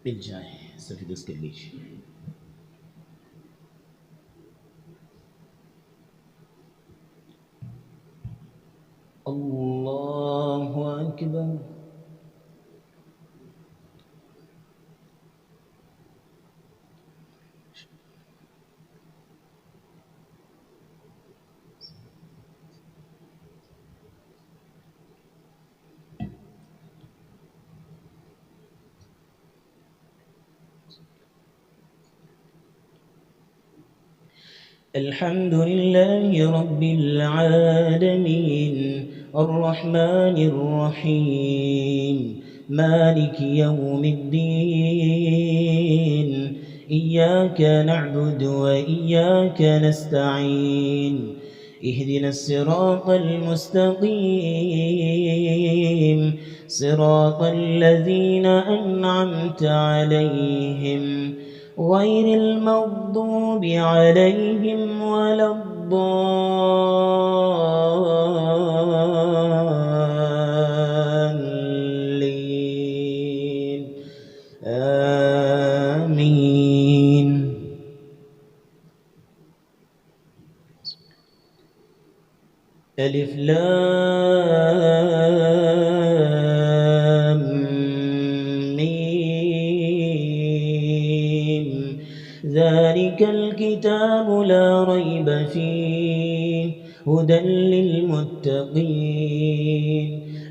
بالجاه سفيدوس كليش. الله أكبر. الحمد لله رب العالمين الرحمن الرحيم مالك يوم الدين إياك نعبد وإياك نستعين اهدنا الصراط المستقيم صراط الذين أنعمت عليهم غير المغضوب عليهم ولا الضالين آمين. ألف لام ميم ذلك الكتاب لا ريب فيه هدى للمتقين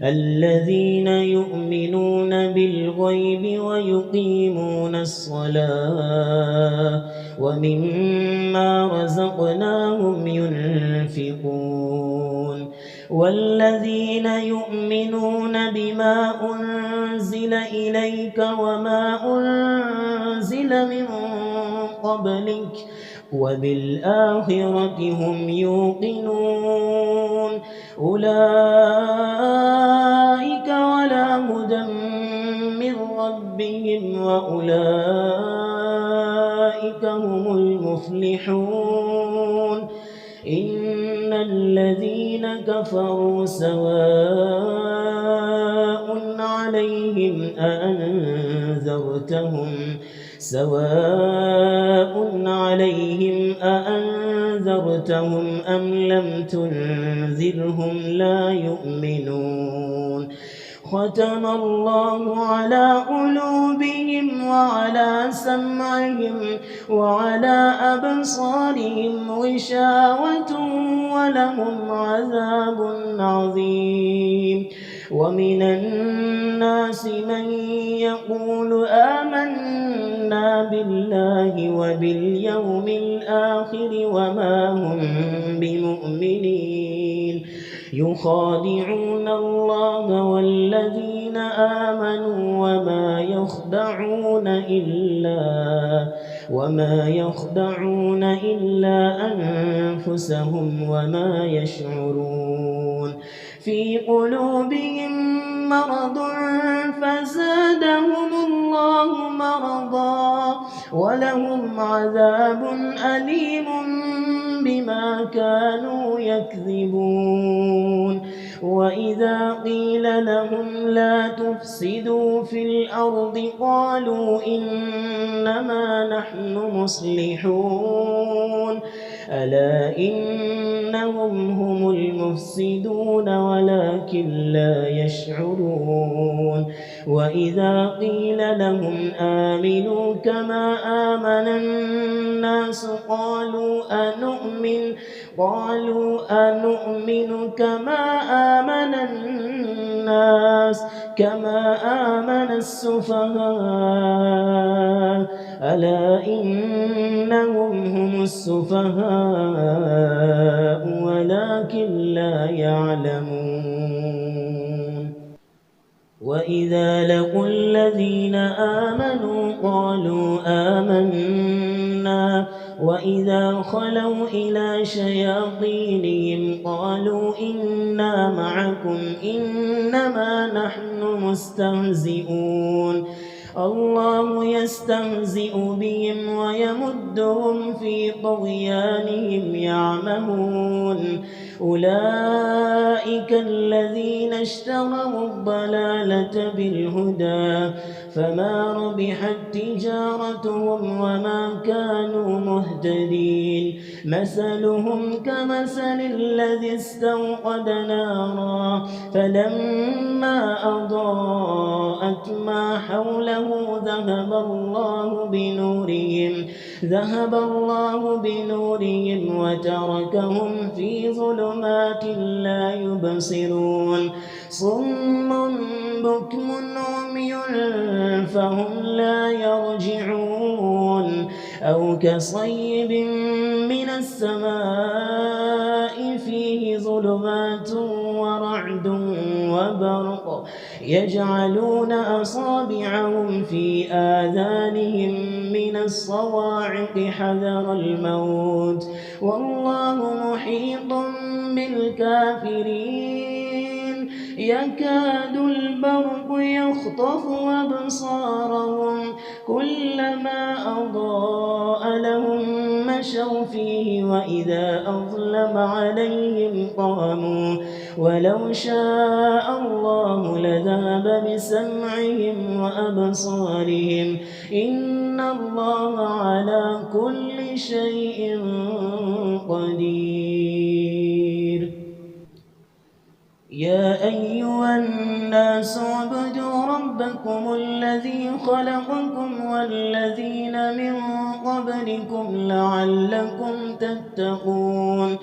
الذين يؤمنون بالغيب ويقيمون الصلاة ومما رزقناهم ينفقون والذين يؤمنون بما أنزل إليك وما أنزل من قبلك وبالآخرة هم يوقنون أولئك على هدى من ربهم وأولئك هم المفلحون إن الذين كفروا سواء عليهم أأنذرتهم أم لم تنذرهم لا يؤمنون ختم الله على قلوبهم وعلى سمعهم وعلى أبصارهم غشاوة ولهم عذاب عظيم ومن الناس من يقول آمنا بالله وباليوم الآخر وما هم بمؤمنين يخادعون الله والذين آمنوا وما يخدعون إلا أنفسهم وما يشعرون في قلوبهم مرض فزادهم الله مرضا ولهم عذاب أليم بما كانوا يكذبون وإذا قيل لهم لا تفسدوا في الأرض قالوا إنما نحن مصلحون ألا إنهم هم المفسدون ولكن لا يشعرون وإذا قيل لهم آمنوا كما آمن الناس قالوا أنؤمن كما آمن السفهاء ألا إنهم هم السفهاء ولكن لا يعلمون وإذا لقوا الذين آمنوا قالوا آمنا وإذا خلوا إلى شياطينهم قالوا إنا معكم إنما نحن مستهزئون الله يستهزئ بهم ويمدهم في طغيانهم يعمهون أولئك الذين اشتروا الضلالة بالهدى فما ربحت تجارتهم وما كانوا مهتدين مثلهم كمثل الذي استوقد نارا فلما أضاءت ما حوله ذهب الله بنورهم وتركهم في ظلمات لا يبصرون صم بكم عمي فهم لا يرجعون أو كصيب من السماء فيه ظلمات ورعد وبرق يجعلون أصابعهم في آذانهم من الصواعق حذر الموت والله محيط بالكافرين يكاد البرق يخطف أبصارهم كلما أضاء لهم مشوا فيه وإذا أظلم عليهم قاموا ولو شاء الله لذهب بسمعهم وأبصارهم إن الله على كل شيء قدير يا أيها الناس اعبدوا ربكم الذي خلقكم والذين من قبلكم لعلكم تتقون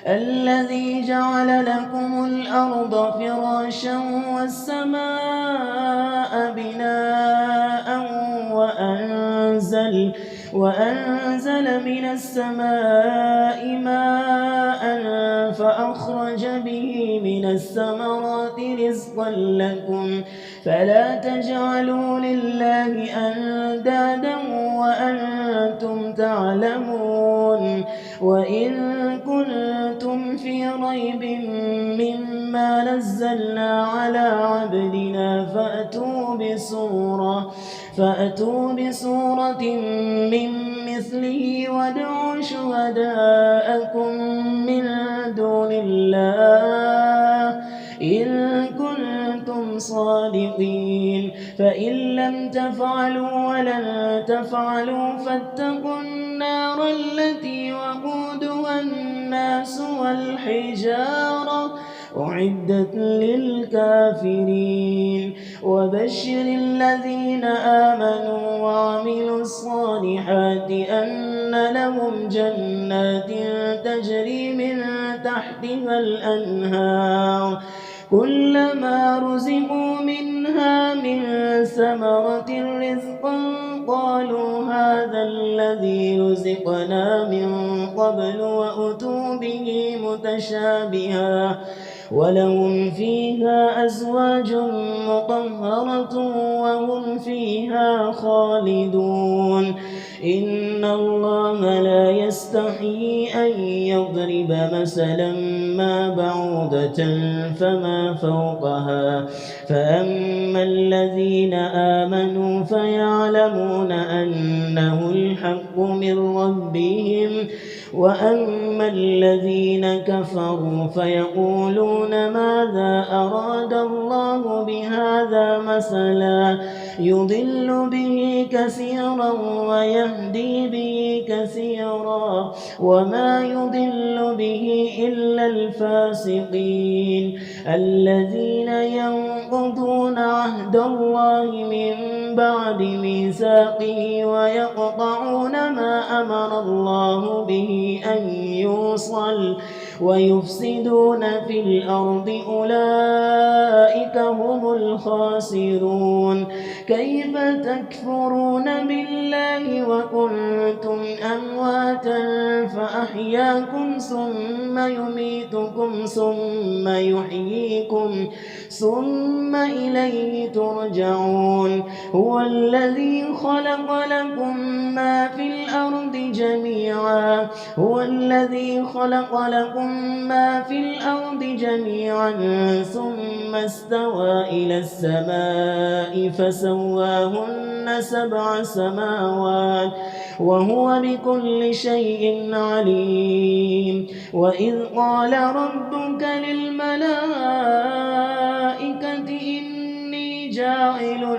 الذي جعل لكم الأرض فراشا والسماء بناء وأنزل من السماء ماء فأخرج به من الثمرات رزقا لكم فلا تجعلوا لله أندادا وأنتم تعلمون وإن كنتم في ريب مما نزلنا على عبدنا فأتوا بسورة من مثله وادعوا شهداءكم من دون الله إن كنتم صادقين فإن لم تفعلوا ولن تفعلوا فاتقوا النار التي وقودها الناس والحجارة أعدت للكافرين وبشر الذين آمنوا وعملوا الصالحات أن لهم جنات تجري من تحتها الأنهار كلما رزقوا منها من ثمرة رزقا قالوا هذا الذي رزقنا من قبل وأتوا به متشابها ولهم فيها أزواج مطهرة وهم فيها خالدون إن الله لا يستحيي أن يضرب مثلا ما بعوضة فما فوقها فأما الذين آمنوا فيعلمون أنه الحق من ربهم وأما الذين كفروا فيقولون ماذا أراد الله بهذا مثلا يضل به كثيرا ويهدي به كثيرا وما يضل به إلا الفاسقين الذين ينقضون عهد الله من بعد ميثاقه ويقطعون ما أمر الله به أن يوصل ويفسدون في الأرض أولئك هم الخاسرون كيف تكفرون بالله وكنتم أمواتا فأحياكم ثم يميتكم ثم إليه ترجعون. هو الذي خلق لكم ما في الأرض جميعا ثم استوى إلى السماء فسواهن 7 سماوات وهو بكل شيء عليم. وإذ قال ربك للملائكة إني جاعل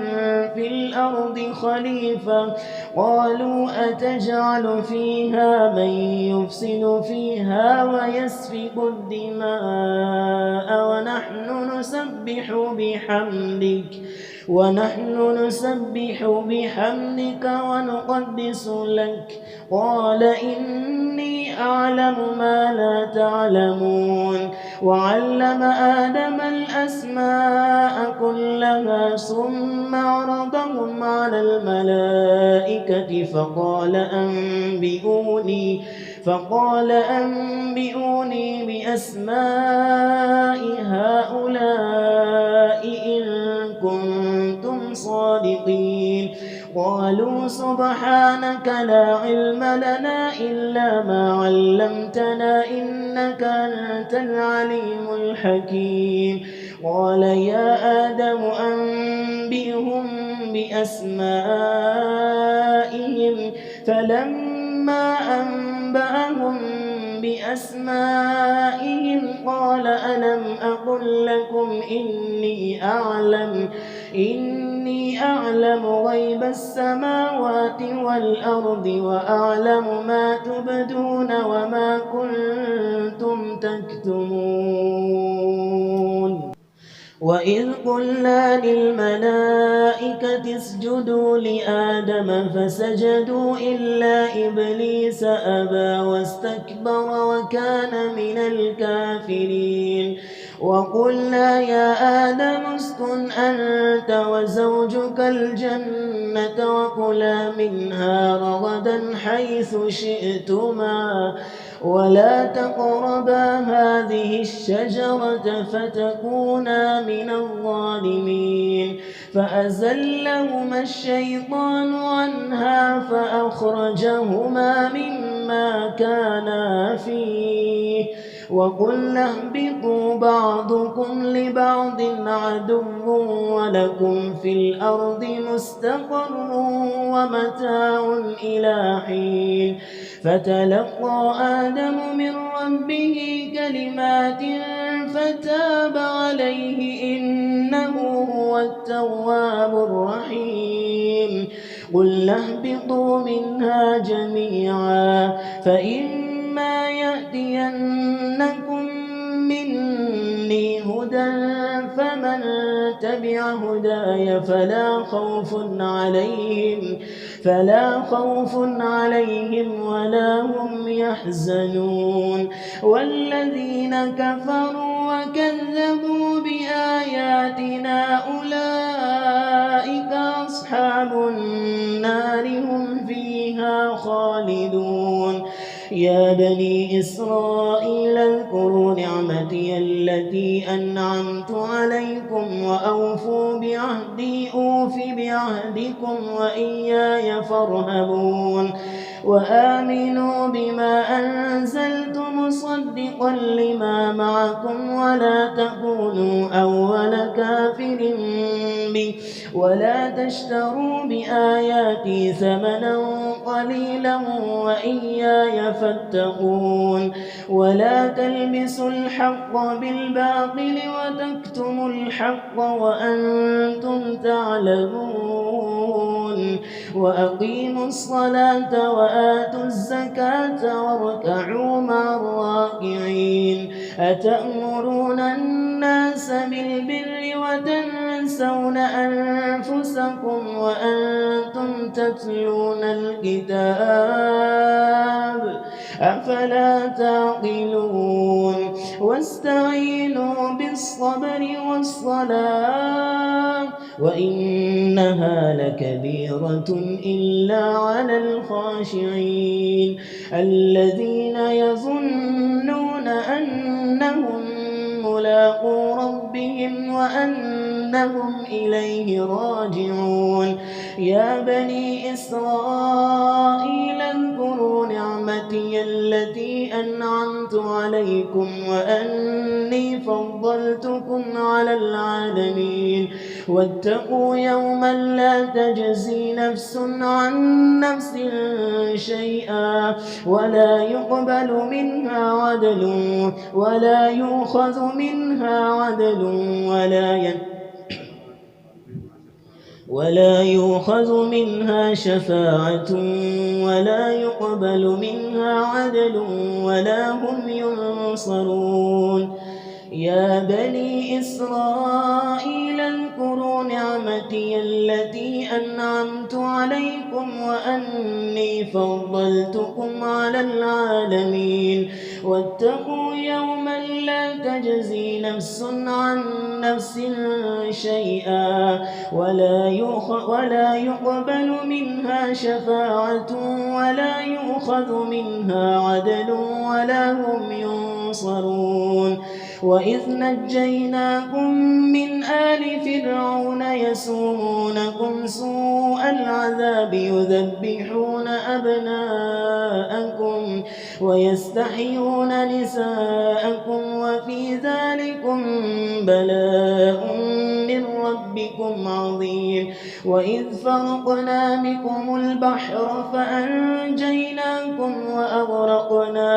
في الأرض خليفة قالوا أتجعل فيها من يفسد فيها ويسفك الدماء ونحن نسبح بحمدك ونقدس لك قال إني أعلم ما لا تعلمون. وعلم آدم الأسماء كلها ثم عرضهم على الملائكة فقال أنبئوني بأسماء هؤلاء إن كنتم صادقين. قالوا سبحانك لا علم لنا إلا ما علمتنا إنك أنت العليم الحكيم. قال يا آدم أنبئهم بأسمائهم فلما أنبأهم بأسمائهم قال ألم أقل لكم إني أعلم غيب السماوات والأرض وأعلم ما تبدون وما كنتم تكتمون. وإذ قلنا للملائكة اسجدوا لآدم فسجدوا إلا إبليس أبى واستكبر وكان من الكافرين. وقلنا يا آدم اسكن أنت وزوجك الجنة وكلا منها رغدا حيث شئتما ولا تقربا هذه الشجرة فتكونا من الظالمين. فأزلهما الشيطان عنها فأخرجهما مما كانا فيه وقلنا اهبطوا بعضكم لبعض عدو ولكم في الأرض مستقر ومتاع إلى حين. فتلقى آدم من ربه كلمات فتاب عليه إنه هو التواب الرحيم. قلنا اهبطوا منها جميعا فإما يأتينكم مني هدى فمن تبع هداي فلا خوف عليهم ولا هم يحزنون. والذين كفروا وكذبوا بآياتنا أولئك أصحاب النار هم فيها خالدون. يا بني إسرائيل اذكروا نعمتي التي أنعمت عليكم وأوفوا بعهدي أوف بعهدكم وإياي فارهبون. وآمنوا بما أنزلت مصدقا لما معكم ولا تكونوا أول كافر به ولا تشتروا بآياتي ثمنا قليلا وإياي فاتقون. ولا تلبسوا الحق بالباطل وتكتموا الحق وأنتم تعلمون. وأقيموا الصلاة وآتوا الزكاة واركعوا مع الراكعين. أتأمرون الناس بالبر وتنسون أنفسكم وأنتم تتلون الكتاب أفلا تعقلون. واستعينوا بالصبر والصلاة وإنها لكبيرة إلا على الخاشعين الذين يظنون أنهم ملاقو ربهم ربهم وأنهم إليه راجعون. يا بني إسرائيل اذكروا نعمتي التي أنعمت عليكم وأني فضلتكم على العالمين. واتقوا يوما لا تجزي نفس عن نفس شيئا ولا يقبل منها عدل ولا يؤخذ منها عدل ولا يؤخذ منها شفاعة ولا يقبل منها عدل ولا هم ينصرون. يا بني إسرائيل اذكروا نعمتي التي أنعمت عليكم وأني فضلتكم على العالمين. واتقوا يوما لا تجزي نفس عن نفس شيئا ولا يقبل منها شفاعة ولا يؤخذ منها عدل ولا هم ينصرون. وإذ نجيناكم من آل فرعون يسومونكم سوء العذاب يذبحون أبناءكم ويستحيون نساءكم وفي ذلكم بلاء من ربكم عظيم. وإذ فرقنا بكم البحر فأنجيناكم وأغرقنا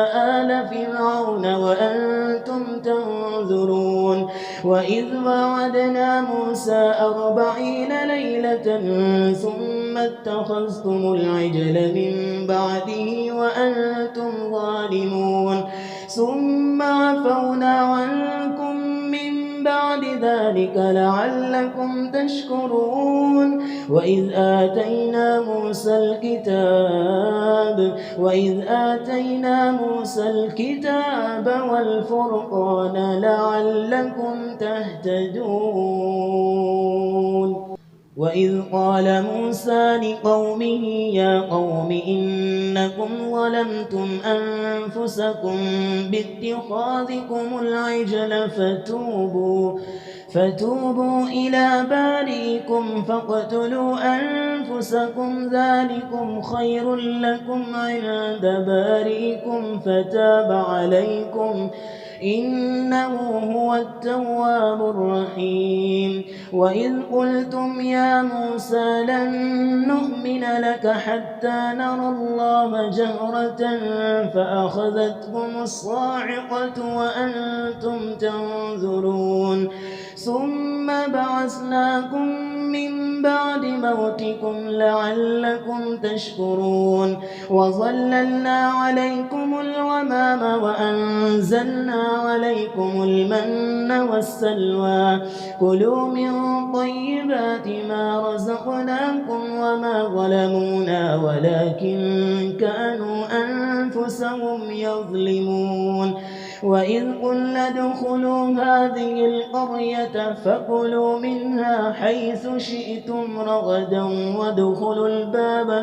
آل فرعون وأنتم تنظرون. وإذ وعدنا موسى 40 ليلة ثم اتخذتم العجل من بعده وأنتم ظالمون. ثم عفونا عنكم من بعد ذلك لعلكم تشكرون. وإذ آتينا موسى الكتاب والفرقان لعلكم تهتدون. وإذ قال موسى لقومه يا قوم إنكم ظلمتم أنفسكم باتخاذكم العجل فتوبوا إلى بارئكم فاقتلوا أنفسكم ذلكم خير لكم عند بارئكم فتاب عليكم إنه هو التواب الرحيم. وإذ قلتم يا موسى لن نؤمن لك حتى نرى الله جهرة فأخذتكم الصاعقة وأنتم تنظرون. ثم بعثناكم من بعد موتكم لعلكم تشكرون. وظللنا عليكم الغمام وأنزلنا عليكم المن والسلوى كلوا من طيبات ما رزقناكم وما ظلمونا ولكن كانوا أنفسهم يظلمون. وإذ قلنا ادخلوا هذه القرية فكلوا منها حيث شئتم رغدا وادخلوا الباب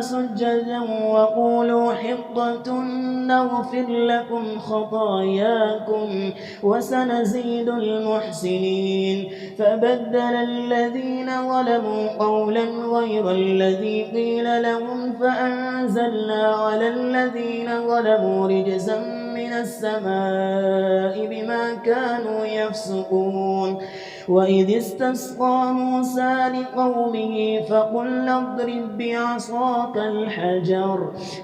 سجدا وقولوا حطة نغفر لكم خطاياكم وسنزيد المحسنين. فبدل الذين ظلموا قولا غير الذي قيل لهم فأنزلنا على الذين ظلموا رجزا من السماء بما كانوا يفسقون. وإذ استسقى موسى لقومه فقلنا اضرب بعصاك الحجر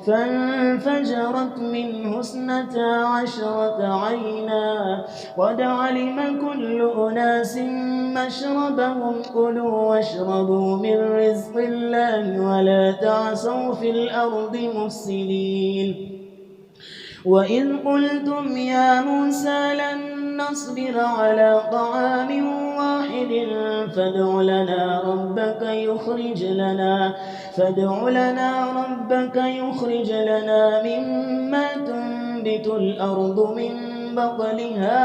فانفجرت منه 12 عينا قد علم كل أناس مشربهم كلوا واشربوا من رزق الله ولا تعثوا في الأرض مفسدين. وإذ قلتم يا موسى لن نصبر على طعام واحد فادع لنا ربك يخرج لنا مما تنبت الأرض من بقلها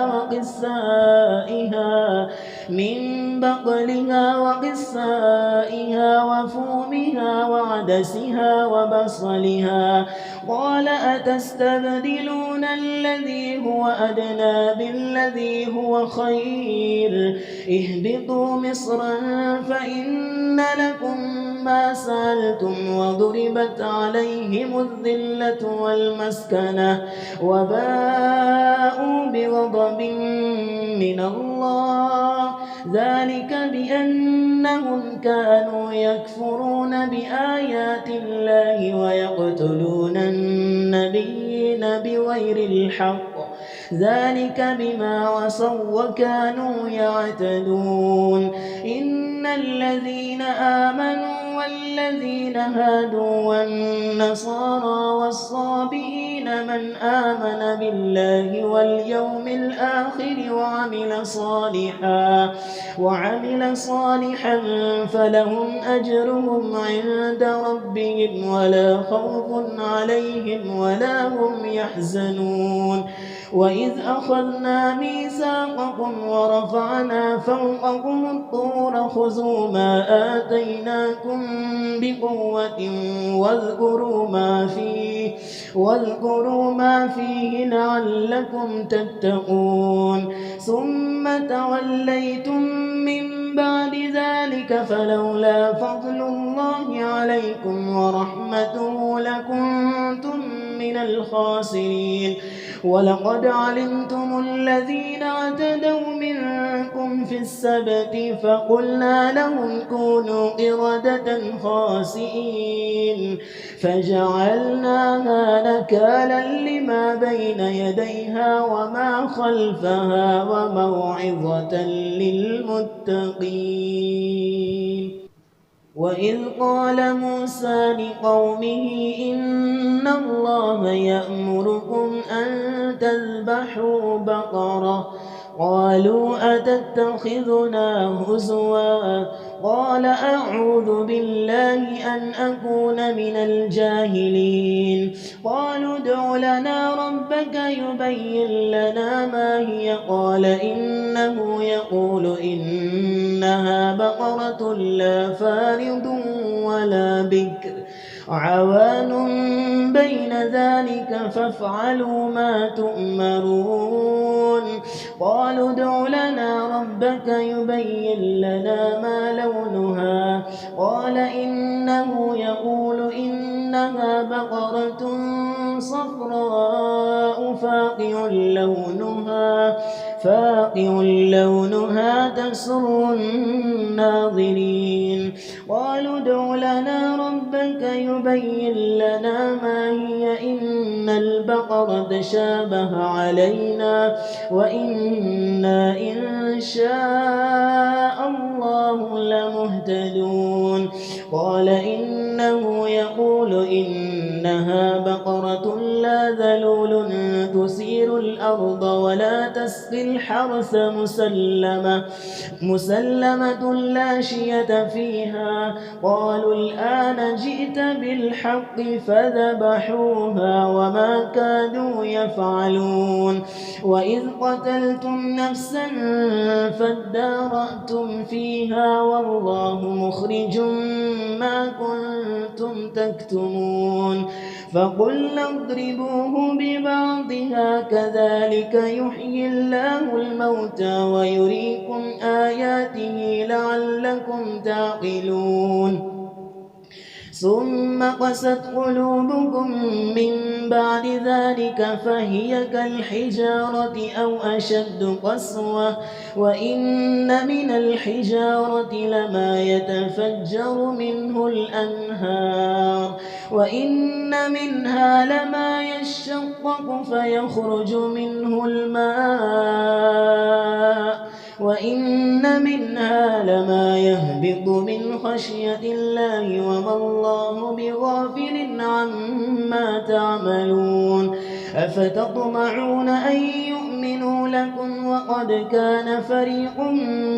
وقثائها وفومها وعدسها وبصلها قال أتستبدلون أتستبدلون الذي هو أدنى بالذي هو خير اهبطوا مصرا فإن لكم ما سألتم وضربت عليهم الذلة والمسكنة وباءوا بغضب من الله ذلك بأنهم كانوا يكفرون بآيات الله ويقتلون النبيين بغير الحق ذلك بما عصوا وكانوا يعتدون إن الذين آمنوا والذين هادوا والنصارى والصابئين من آمن بالله واليوم الآخر وعمل صالحا فلهم أجرهم عند ربهم ولا خوف عليهم ولا هم يحزنون وإذ أخذنا ميثاقكم ورفعنا فوقكم الطور خذوا ما آتيناكم بقوة واذكروا ما فيه لعلكم تتقون ثم توليتم من بعد ذلك فلولا فضل الله عليكم ورحمته لكنتم من الخاسرين ولقد علمتم الذين اعتدوا منكم في السبت فقلنا لهم كونوا قردة خاسئين فجعلناها نكالا لما بين يديها وما خلفها وموعظة للمتقين وإذ قال موسى لقومه إن الله يأمركم أن تذبحوا بقرة قالوا أتتخذنا هزوا قال أعوذ بالله أن أكون من الجاهلين قالوا ادع لنا ربك يبين لنا ما هي قال إنه يقول إنها بقرة لا فارض ولا بكر عوان بين ذلك فافعلوا ما تؤمرون قالوا ادع لنا ربك يبين لنا ما لونها قال إنه يقول إنها بقرة صفراء فاقع لونها تسر الناظرين قالوا ادع لنا ربك يبين لنا ما هي إن البقرة تشابه علينا وإنا إن شاء الله لمهتدون قال إنه يقول إنها بقرة لا ذلول تثير الأرض ولا تسقي الحرث مسلمة لا شية فيها قالوا الآن جئت بالحق فذبحوها وما كادوا يفعلون وإذ قتلتم نفسا فادارأتم فيها والله مخرج ما كنتم تكتمون فقلنا اضربوه ببعضها كذلك يحيي الله الموتى ويريكم آياته لعلكم تعقلون ثم قست قلوبكم من بعد ذلك فهي كالحجارة أو أشد قسوة وإن من الحجارة لما يتفجر منه الأنهار وإن منها لما يشقق فيخرج منه الماء وإن منها لما يهبط من خشية الله وما الله بغافل عما تعملون أفتطمعون أن يؤمنوا لكم وقد كان فريق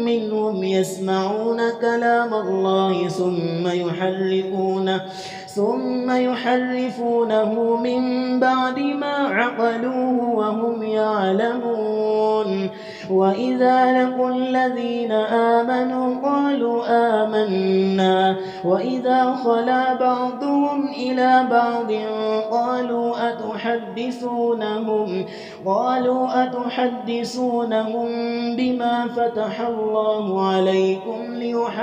منهم يسمعون كلام الله ثم يحرفونه من بعد ما عقلوه وهم يعلمون وإذا لقوا الذين آمنوا قالوا آمنا وإذا خلا بعضهم إلى بعض قالوا أتحدثونهم بما فتح الله عليكم ليحاجوكم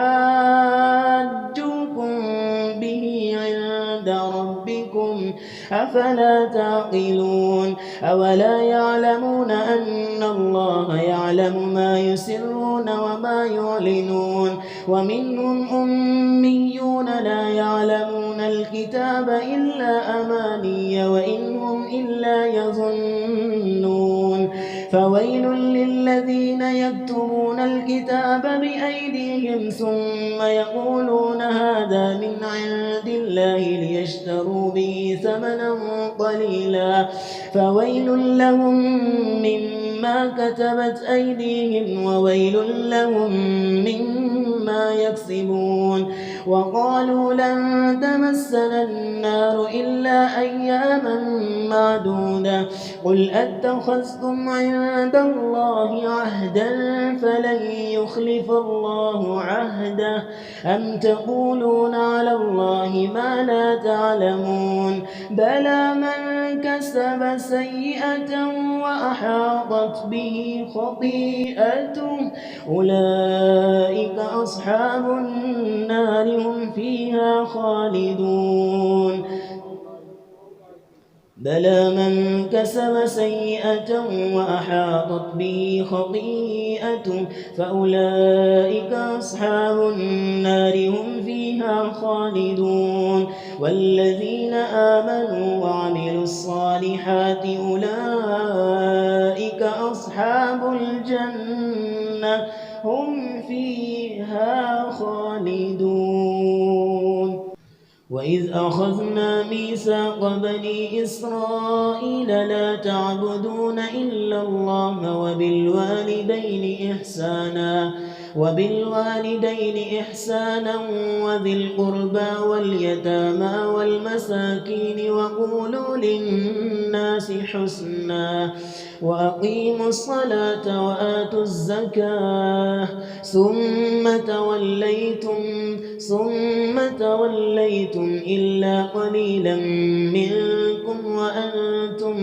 به عند ربكم أفلا تعقلون أولا يعلمون أن الله يعلم ما يسرون وما يعلنون ومنهم أميون لا يعلمون الكتاب إلا أماني وإن هم إلا يظنون فويل للذين يكتبون الكتاب بأيديهم ثم يقولون هذا من عند الله ليشتروا به ثمنا قليلا فويل لهم مما كتبت أيديهم وويل لهم مما يكسبون وقالوا لن تمسنا النار إلا أياما معدودة قل أتخذتم عند الله عهدا فلن يخلف الله عهده أم تقولون على الله ما لا تعلمون بلى من كسب سيئة وأحاطت به خطيئته أولئك أصحاب النار هم فيها خالدون بلى من كسب سيئة وأحاطت به خطيئته فأولئك أصحاب النار هم فيها خالدون والذين آمنوا وعملوا الصالحات أولئك أصحاب الجنة هم فيها خالدون وإذ أخذنا ميثاق بني إسرائيل لا تعبدون إلا الله وبالوالدين إحسانا وذي القربى واليتامى والمساكين وقولوا للناس حسنا وأقيموا الصلاة وآتوا الزكاة ثم توليتم إلا قليلا منكم وأنتم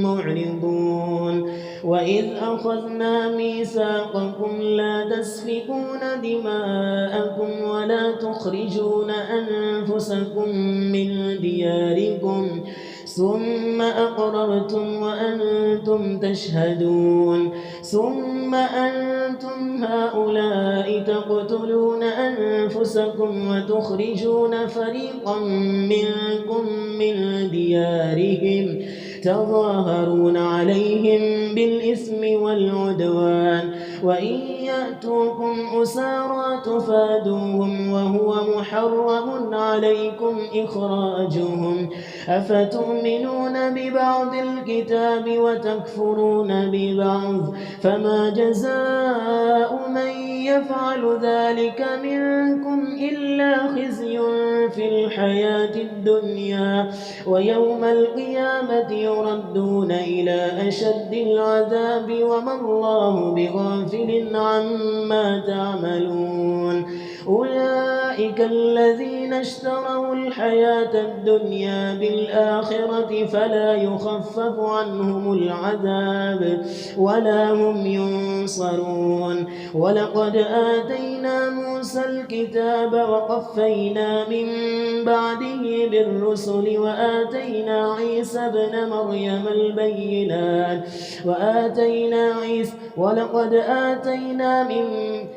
معرضون وإذ أخذنا ميثاقكم لا تسفكون دماءكم ولا تخرجون أنفسكم من دياركم ثم أقررتم وأنتم تشهدون ثم أنتم هؤلاء تقتلون أنفسكم وتخرجون فريقا منكم من ديارهم تظاهرون عليهم بالإثم والعدوان وإن يأتوكم أسارى تفادوهم وهو محرم عليكم إخراجهم أفتؤمنون ببعض الكتاب وتكفرون ببعض فما جزاء من يفعل ذلك منكم إلا خزي في الحياة الدنيا ويوم القيامة يردون إلى أشد العذاب وما الله بغافل عما تعملون أولئك الذين اشتروا الحياة الدنيا بالآخرة فلا يخفف عنهم العذاب ولا هم ينصرون ولقد آتينا موسى الكتاب وقفينا من بعده بالرسل وآتينا عيسى ابن مريم البينات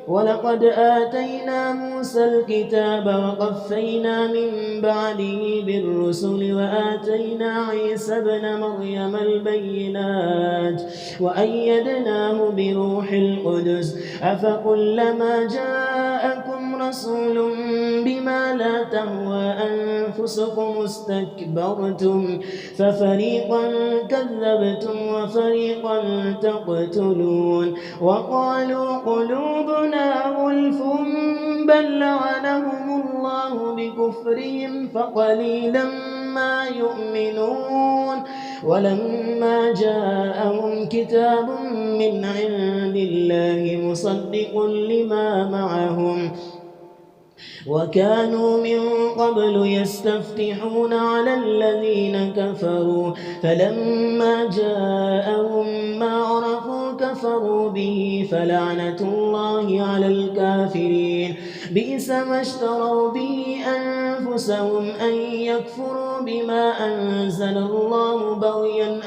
ولقد آتينا موسى الكتاب وقفينا من بعده بالرسل وآتينا عيسى ابن مريم البينات وأيدناه بروح القدس أفكلما جاءكم رسول بما لا تهوى أنفسكم استكبرتم ففريقا كذبتم وفريقا تقتلون وقالوا قلوبنا غلف بل لعنهم الله بكفرهم فقليلا ما يؤمنون ولما جاءهم كتاب من عند الله مصدق لما معهم وكانوا من قبل يستفتحون على الذين كفروا فلما جاءهم ما عرفوا كفروا به فلعنة الله على الكافرين بئس ما اشتروا به أنفسهم أن يكفروا بما أنزل الله بغيا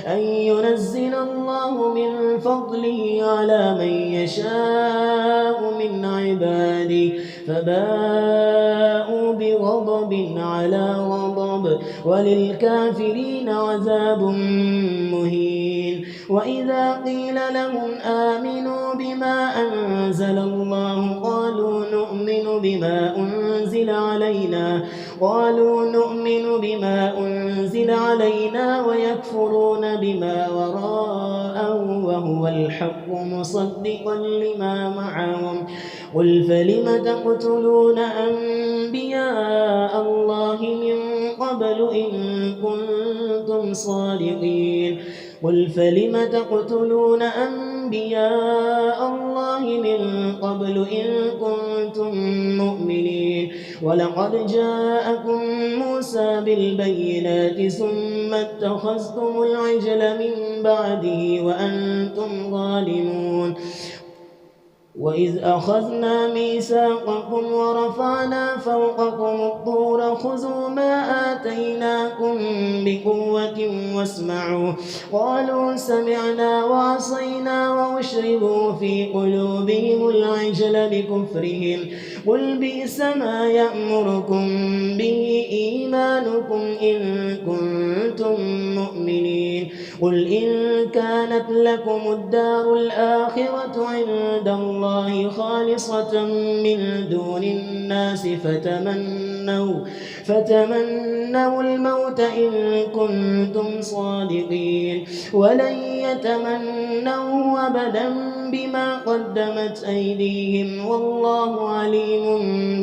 أن ينزل الله من فضله على من يشاء من عباده فباءوا بغضب على غضب وللكافرين عذاب مهين وإذا قيل لهم آمنوا بما أنزل الله قالوا نؤمن بما أنزل علينا ويكفرون بما وراءه وهو الحق مصدقا لما معهم قل فلم تقتلون أنبياء الله من قبل إن كنتم صادقين قل فلم تقتلون أنبياء الله من قبل إن كنتم مؤمنين ولقد جاءكم موسى بالبينات ثم اتخذتم العجل من بعده وأنتم ظالمون وإذ أخذنا ميثاقكم ورفعنا فوقكم الطور خذوا ما آتيناكم بقوة واسمعوا قالوا سمعنا وعصينا وأشربوا في قلوبهم العجل بكفرهم قل بئس ما يأمركم به إيمانكم إن كنتم مؤمنين قل إن كانت لكم الدار الآخرة عند الله خالصة من دون الناس فتمنوا الموت إن كنتم صادقين ولن يتمنوا أبدا بما قدمت أيديهم والله عليم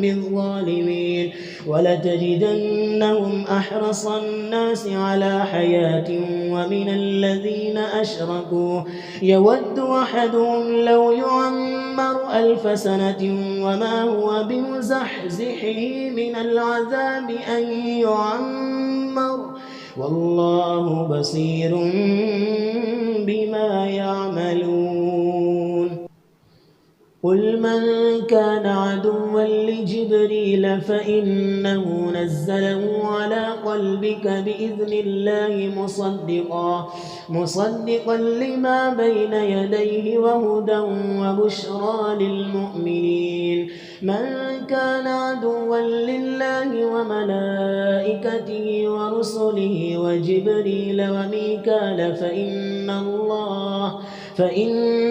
بالظالمين ولتجدنهم أحرص الناس على حياة ومن الذين أشركوا يود أحدهم لو يعمر 1000 سنة وما هو بمزحزحه من العذاب أن يعمر والله بصير بما يعملون قل من كان عدوا لجبريل فإنه نزله على قلبك بإذن الله مصدقا لما بين يديه وهدى وبشرى للمؤمنين من كان عدوا لله وملائكته ورسله وجبريل وميكال فإن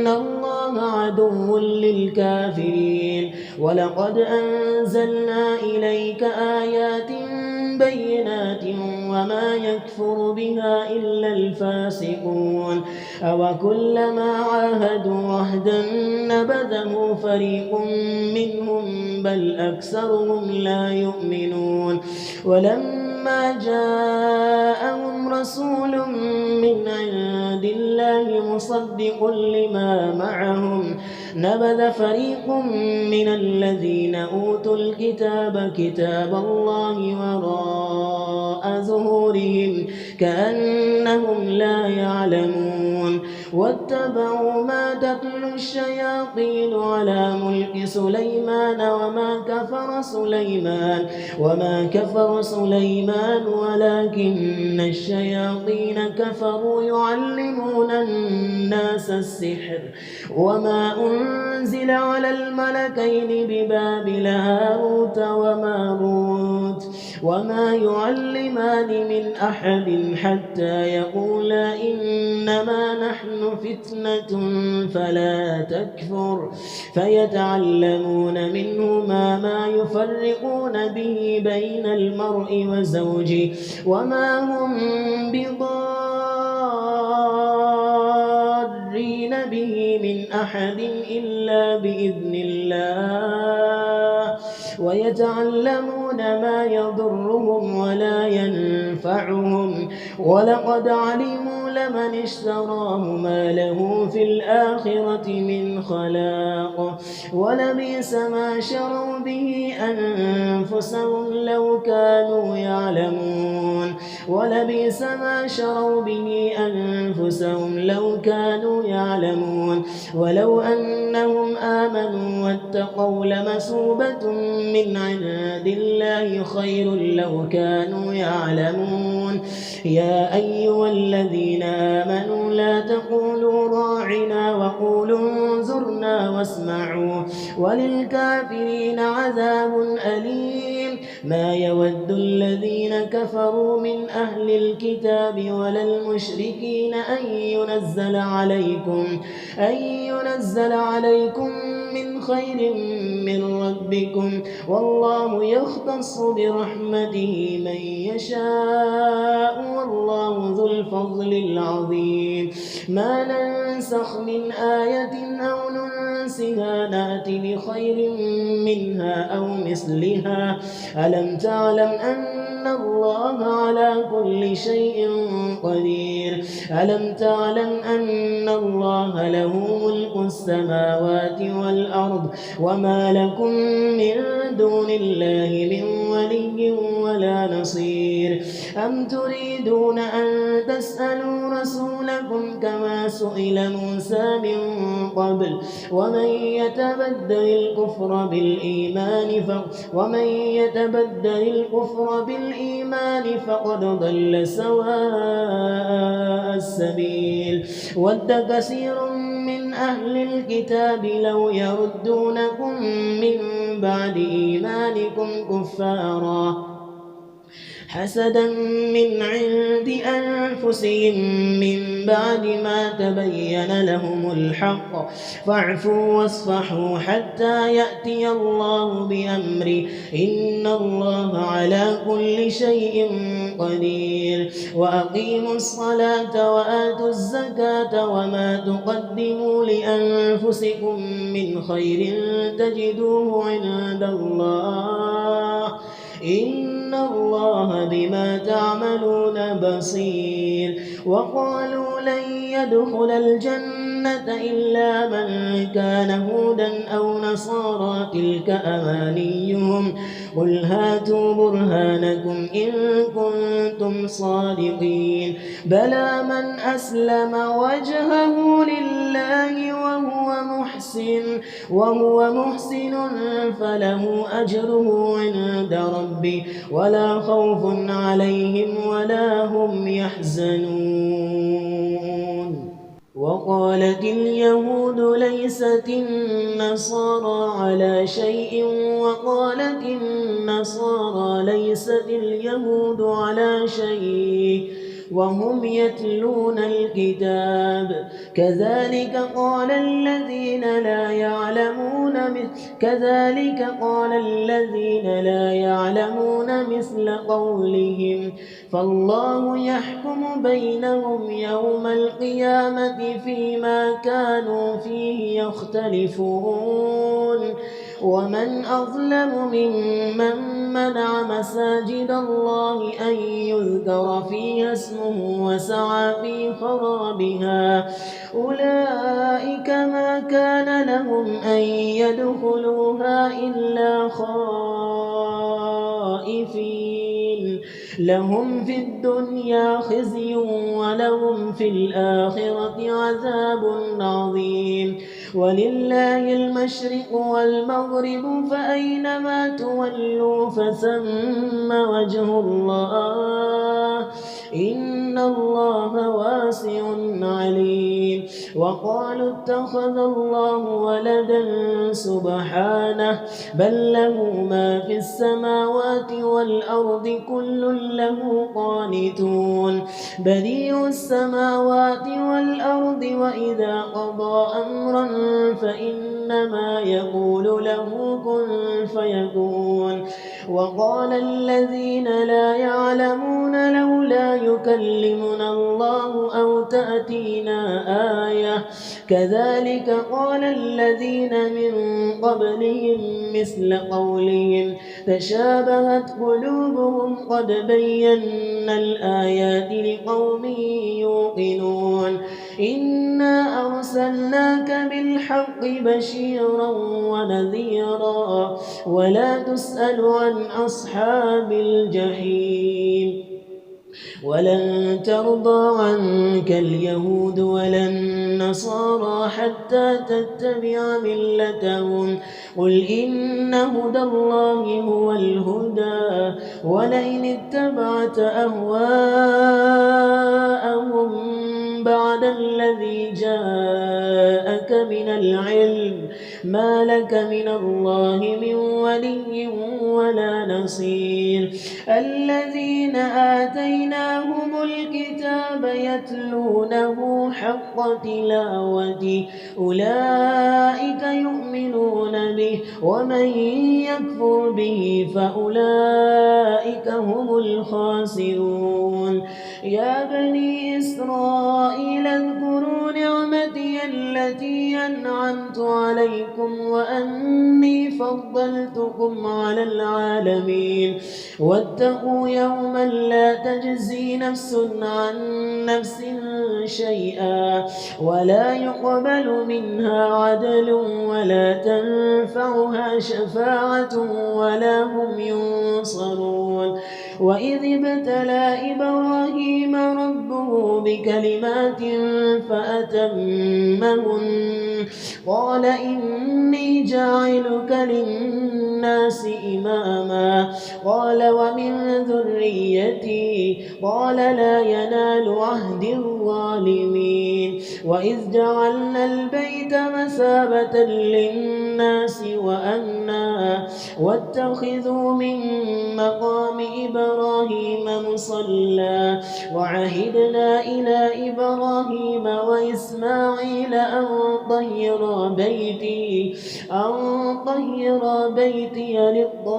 الله عدو للكافرين ولقد أنزلنا إليك آيات بينات وما يكفر بها إلا الفاسقون أوكلما عاهدوا عهدا نبذه فريق منهم بل أكثرهم لا يؤمنون ولما جاءهم رسول من عند الله مصدق لما معهم نبذ فريق من الذين أوتوا الكتاب كتاب الله وراء ظهورهم كأنهم لا يعلمون واتبعوا ما تتلو الشياطين على ملك سليمان وما كفر سليمان ولكن الشياطين كفروا يعلمون الناس السحر وما أنزل على الملكين ببابل هاروت وماروت وما يعلمان من أحد حتى يقولا إنما نحن فتنة فلا تكفر فيتعلمون منهما ما يفرقون به بين المرء وزوجه وما هم بضارين مضرين به من أحد إلا بإذن الله ويتعلمون ما يضرهم ولا ينفعهم ولقد علموا لمن اشتراه ما له في الآخرة من خلاق ولبئس ما شروا به أنفسهم لو كانوا يعلمون ولبئس ما شروا به أنفسهم لو كانوا يعلمون ولو أنهم آمنوا واتقوا لمثوبة من عند الله خير لو كانوا يعلمون يا أيها الذين آمنوا لا تقولوا راعنا وقولوا انظرنا واسمعوا وللكافرين عذاب أليم ما يود الذين كفروا من أهل الكتاب ولا المشركين أن ينزل عليكم من خير من ربكم والله يختص برحمته من يشاء والله ذو الفضل العظيم ما ننسخ من آية أو ننسها نأت بخير منها أو مثلها ألم تعلم أن الله على كل شيء قدير ألم تعلم أن الله له ملك السماوات والأرض وما لكم من دون الله من ولي ولا نصير أم تريدون أن تسألوا رسولكم كما سئل موسى من قبل ومن يتبدل الكفر بالإيمان فقد ضل سواء السبيل ود كثير من أهل الكتاب لو يردونكم من بعد إيمانكم كفارا حسدا من عند أنفسهم من بعد ما تبين لهم الحق فاعفوا واصفحوا حتى يأتي الله بأمره إن الله على كل شيء قدير وأقيموا الصلاة وآتوا الزكاة وما تقدموا لأنفسكم من خير تجدوه عند الله إن الله بما تعملون بصير وقالوا لن يدخل الجنة إلا من كان هودا أو نصارى تلك أمانيهم قل هاتوا برهانكم إن كنتم صادقين بلى من أسلم وجهه لله وهو محسن فله أجره عند ربه ولا خوف عليهم ولا هم يحزنون وقالت اليهود ليست النصارى على شيء وقالت النصارى ليست اليهود على شيء وهم يتلون الكتاب كذلك قال الذين لا يعلمون مثل قولهم فالله يحكم بينهم يوم القيامة فيما كانوا فيه يختلفون ومن أظلم ممن منع مساجد الله أن يذكر فيها اسمه وسعى في خرابها أولئك ما كان لهم أن يدخلوها إلا خائفين لهم في الدنيا خزي ولهم في الآخرة عذاب عظيم ولله المشرق والمغرب فأينما تولوا فثم وجه الله إن الله واسع عليم وقالوا اتخذ الله ولدا سبحانه بل له ما في السماوات والأرض كل له قانتون بديع السماوات والأرض وإذا قضى أمرا فإنما يقول له كن فيكون وقال الذين لا يعلمون لولا يكلمنا الله أو تأتينا آية كذلك قال الذين من قبلهم مثل قولهم تشابهت قلوبهم قد بينا الآيات لقوم يوقنون إنا أرسلناك بالحق بشيرا ونذيرا ولا تسأل عن أصحاب الجحيم ولن ترضى عنك اليهود ولا النصارى حتى تتبع ملتهم قل إن هدى الله هو الهدى ولئن اتبعت أهواءهم بعد الذي جاءك من العلم ما لك من الله من ولي ولا نصير الذين آتيناهم الكتاب يتلونه حق تلاوته أولئك يؤمنون به ومن يكفر به فأولئك هم الخاسرون يا بني إسرائيل اذكروا نعمتي التي أنعمت عليكم وأني فضلتكم على العالمين واتقوا يوما لا تجزي نفس عن نفس شيئا ولا يقبل منها عدل ولا تنفعها شفاعة ولا هم ينصرون وإذ ابتلى إبراهيم ربه بكلمات فأتمهن قال إني جاعلك للناس إماما قال ومن ذريتي قال لا ينال عهد الظالمين وإذ جعلنا البيت مثابة للناس وأمنا واتخذوا من مقام إبراهيم مصلى وعهدنا إلى إبراهيم وإسماعيل أن طهر بيتي للطائفين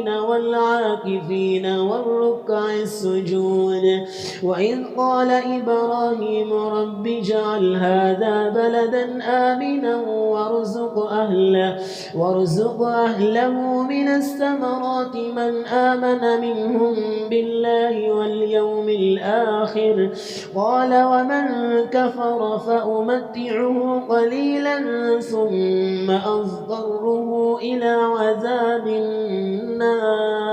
والعاكفين والركع السجود وإذ قال إبراهيم رب اجعل هذا بلدا آمنا وارزق أهله من الثمرات من آمن منهم بالله واليوم الآخر قال ومن كفر فأمتعه قليلا ثم أضطره إلى عذاب النار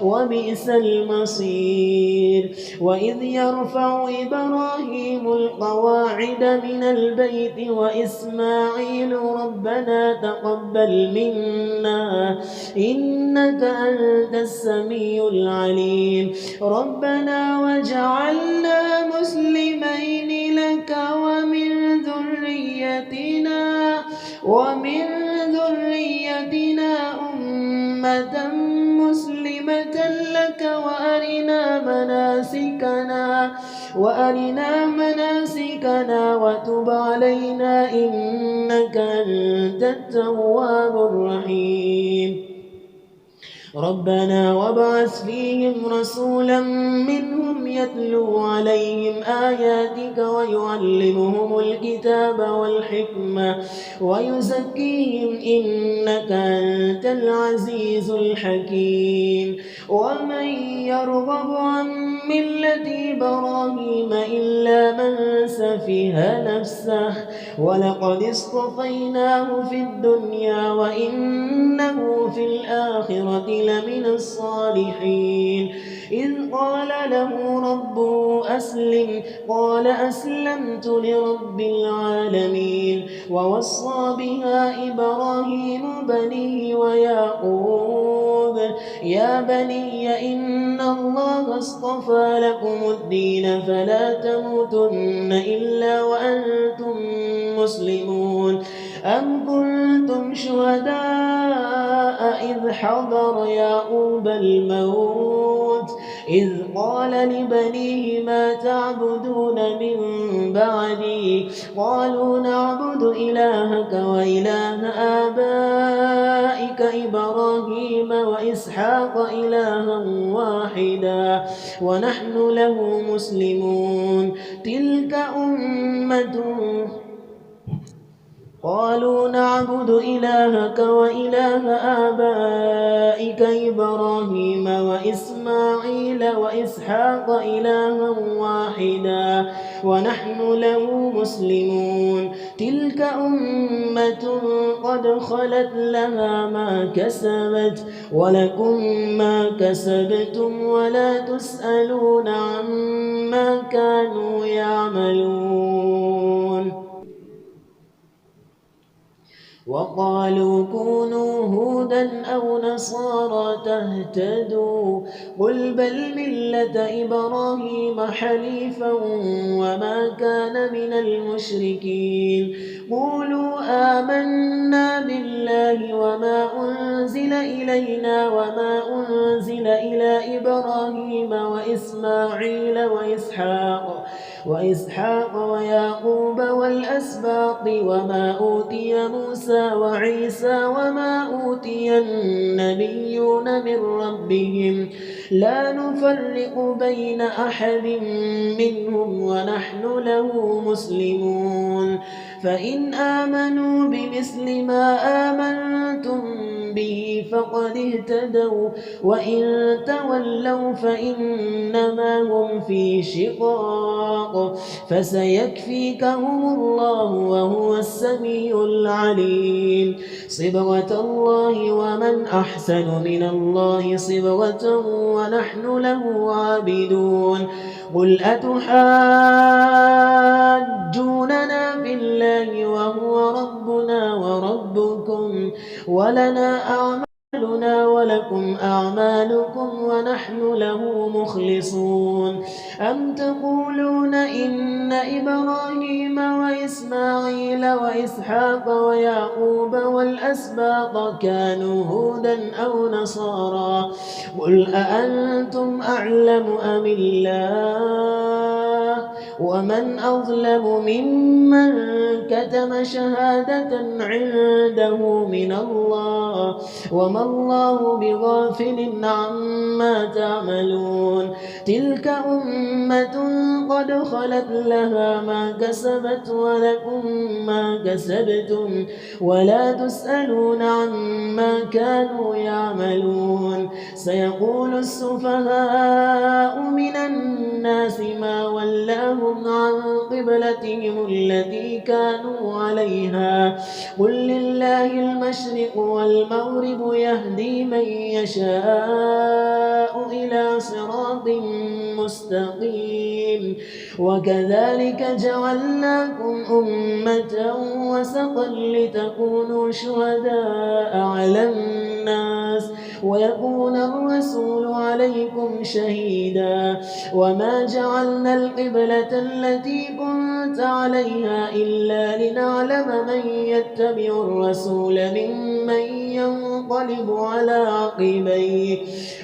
وبئس المصير وإذ يرفع إبراهيم القواعد من البيت وإسماعيل ربنا تقبل منا إنك أنت السميع العليم ربنا وجعلنا مسلمين لك ومن ذريتنا أمة مسلمة لك وأرنا مناسكنا وتب علينا إنك أنت التواب الرحيم ربنا وابعث فيهم رسولا منهم يتلو عليهم آياتك ويعلمهم الكتاب والحكمة ويزكيهم إنك أنت العزيز الحكيم ومن يرغب عن ملة إبراهيم إلا من سفه نفسه ولقد اصطفيناه في الدنيا وإنه في الآخرة لمن الصالحين إذ قال له ربه أسلم قال أسلمت لرب العالمين ووصى بها إبراهيم بنيه ويعقوب يا بني إن الله اصطفى لكم الدين فلا تموتن إلا وأنتم مسلمون أم كنتم شهداء إذ حضر يعقوب الموت إذ قال لبنيه ما تعبدون من بعدي قالوا نعبد إلهك وإله آبائك إبراهيم وإسحاق إلها واحدا ونحن له مسلمون تلك أمة قالوا نعبد إلهك وإله آبائك إبراهيم وإسماعيل وإسحاق إلها واحدا ونحن له مسلمون تلك أمة قد خلت لها ما كسبت ولكم ما كسبتم ولا تسألون عما كانوا يعملون وقالوا كونوا هودا أو نصارى تهتدوا قل بل ملة إبراهيم حنيفا وما كان من المشركين قولوا آمنا بالله وما أنزل إلينا وما أنزل إلى إبراهيم وإسماعيل وإسحاق ويعقوب والأسباط وما أوتي موسى وعيسى وما أوتي النبيون من ربهم لا نفرق بين أحد منهم ونحن له مسلمون فإن آمنوا بمثل ما آمنتم به فقد اهتدوا وإن تولوا فإنما هم في شقاق فسيكفيكهم الله وهو السميع العليم صبغة الله ومن أحسن من الله صبغة ونحن له عابدون قل أتحاجوننا في الله وهو ربنا وربكم ولنا أعمالنا ولكم أعمالكم ونحن له مخلصون أم تقولون إن إبراهيم وإسماعيل وإسحاق ويعقوب والأسباط كانوا هودا أو نصارى قل أأنتم أعلم أم الله ومن أظلم ممن كتم شهادة عنده من الله وما الله بغافل عما تعملون تلك أمة قد خلت لها ما كسبت ولكم ما كسبتم ولا تسألون عما كانوا يعملون سيقول السفهاء من الناس ما ولاهم عن قبلتهم التي كانوا عليها قل لله المشرق والمغرب يهدي من يشاء إلى صراط مستقيم وكذلك جعلناكم أمة وسطا لتكونوا شهداء على الناس ويكون الرسول عليكم شهيدا وما جعلنا القبلة التي كنت عليها إلا لنعلم من يتبع الرسول ممن ينقلب على عقبيه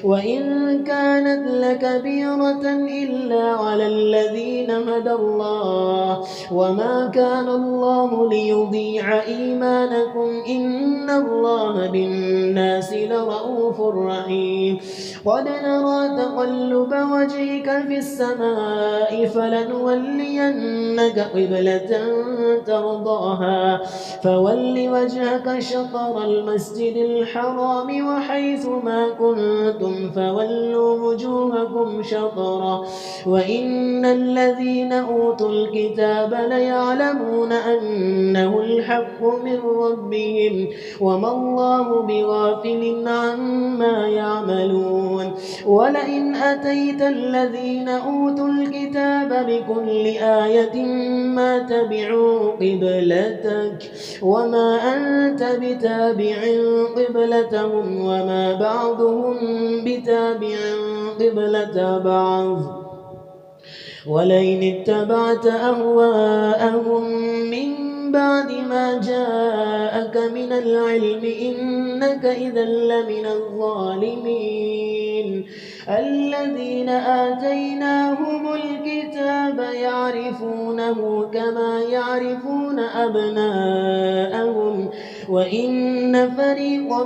وإن كانت لكبيرة إلا على الذين هدى الله وما كان الله ليضيع إيمانكم إن الله بالناس لرؤوف رحيم قد نرى تقلب وجهك في السماء فلنولينك قبلة ترضاها فول وجهك شطر المسجد الحرام وحيث ما كنتم فولوا وجوهكم شطره وإن الذين أوتوا الكتاب ليعلمون أنه الحق من ربهم وما الله بغافل عما يعملون ولئن أتيت الذين أوتوا الكتاب بكل آية ما تبعوا قبلتك وما أنت بتابع قبلتهم وما بعضهم بتابع قبلة بعض ولئن اتبعت أهواءهم من بعد ما جاءك من العلم إنك إذا لمن الظالمين الذين آتيناهم الكتاب يعرفونه كما يعرفون أبناءهم وإن فريقا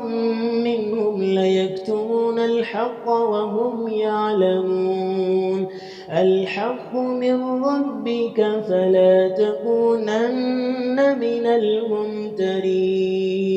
منهم ليكتمون الحق وهم يعلمون الحق من ربك فلا تكونن من الممترين